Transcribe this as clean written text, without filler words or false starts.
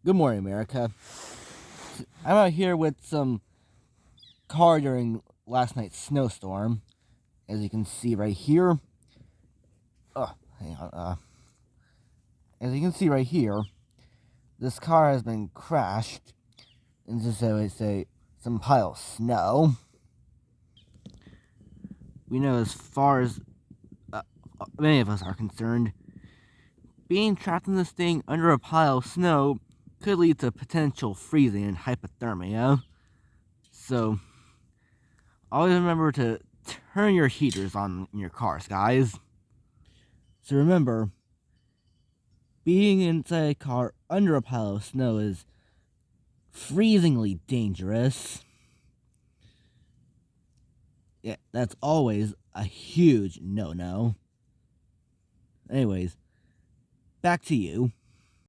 Good morning, America. I'm out here with some car during last night's snowstorm. As you can see right here. Hang on. As you can see right here, this car has been crashed into, so I say, some pile of snow. We know as far as many of us are concerned, being trapped in this thing under a pile of snow could lead to potential freezing and hypothermia. So, always remember to turn your heaters on in your cars, guys. So remember, being inside a car under a pile of snow is freezingly dangerous. Yeah, that's always a huge no-no. Anyways, back to you.